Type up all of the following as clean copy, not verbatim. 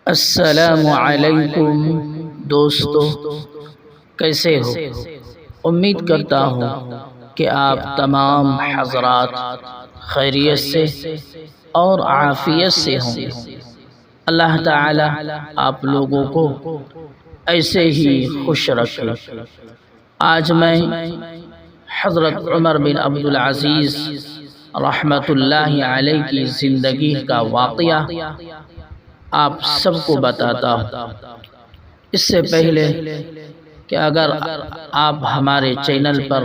السلام علیکم دوستو، کیسے ہو؟ امید کرتا ہوں کہ آپ تمام حضرات خیریت سے اور عافیت سے ہوں گے۔ اللہ تعالی آپ لوگوں کو ایسے ہی خوش رکھے۔ آج میں حضرت عمر بن عبدالعزیز رحمۃ اللہ علیہ کی زندگی کا واقعہ آپ سب کو بتاتا ہوں۔ اس سے پہلے کہ اگر آپ ہمارے چینل پر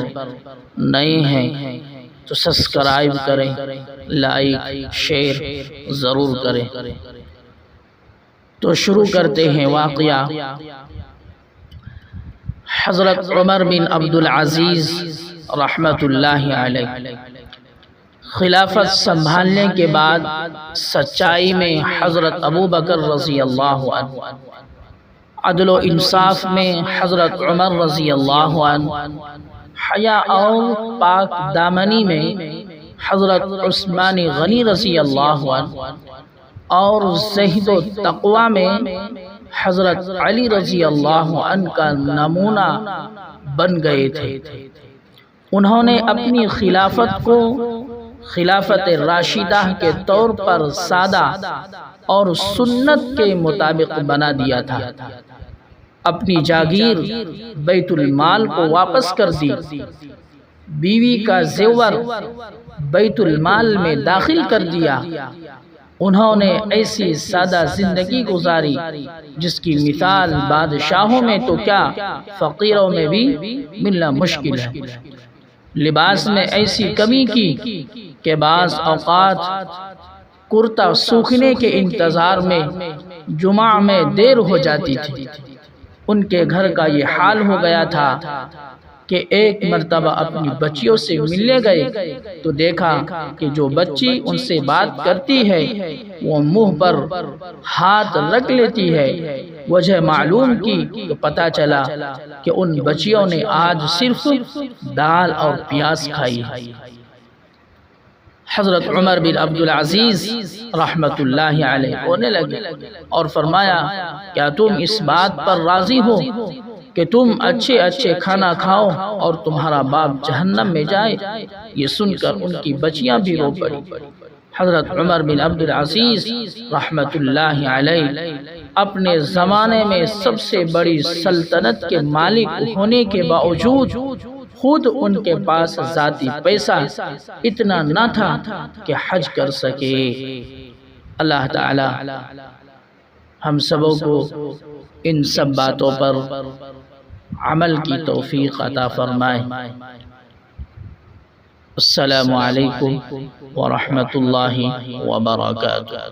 نئے ہیں تو سبسکرائب کریں، لائک شیئر ضرور کریں۔ تو شروع کرتے ہیں واقعہ۔ حضرت عمر بن عبدالعزیز رحمۃ اللہ علیہ خلافت سنبھالنے کے بعد سچائی میں حضرت ابوبکر رضی اللہ عنہ، عدل و انصاف میں حضرت عمر رضی اللہ عنہ، حیا اور پاک دامنی میں حضرت عثمان غنی رضی اللہ عنہ، اور زہد و تقوی میں حضرت علی رضی اللہ عنہ کا نمونہ بن گئے تھے۔ انہوں نے اپنی خلافت کو خلافت راشدہ کے طور پر سادہ اور سنت کے مطابق بنا دیا تھا۔ اپنی جاگیر بیت المال کو واپس کر دی، بیوی کا زیور بیت المال میں داخل کر دیا۔ انہوں نے ایسی سادہ زندگی گزاری جس کی مثال بادشاہوں میں تو کیا فقیروں میں بھی ملنا مشکل ہے۔ لباس میں ایسی کمی کی کہ بعض اوقات کرتا سوکھنے کے انتظار میں جمعہ میں دیر ہو جاتی تھی۔ ان کے گھر کا یہ حال ہو گیا تھا کہ ایک مرتبہ اپنی بچیوں سے ملنے گئے تو دیکھا کہ جو بچی ان سے بات کرتی ہے وہ منہ پر ہاتھ رکھ لیتی ہے۔ وجہ معلوم کی تو پتہ چلا کہ ان بچیوں نے آج صرف دال اور پیاز کھائی ہے۔ حضرت عمر بن عبدالعزیز رحمۃ اللہ علیہ رونے لگے اور فرمایا، کیا تم اس بات پر راضی ہو کہ تم اچھے کھانا کھاؤ اور تمہارا باپ جہنم میں جائے؟ یہ سن کر ان کی بچیاں بھی رو پڑی۔ حضرت عمر بن عبدالعزیز رحمۃ اللہ علیہ اپنے زمانے میں سب سے بڑی سلطنت کے مالک ہونے کے باوجود خود ان کے پاس ذاتی پیسہ اتنا نہ تھا کہ حج کر سکے۔ اللہ تعالی ہم سبوں کو ان سب باتوں پر عمل کی توفیق عطا فرمائے۔ السلام علیکم ورحمۃ اللہ وبرکاتہ۔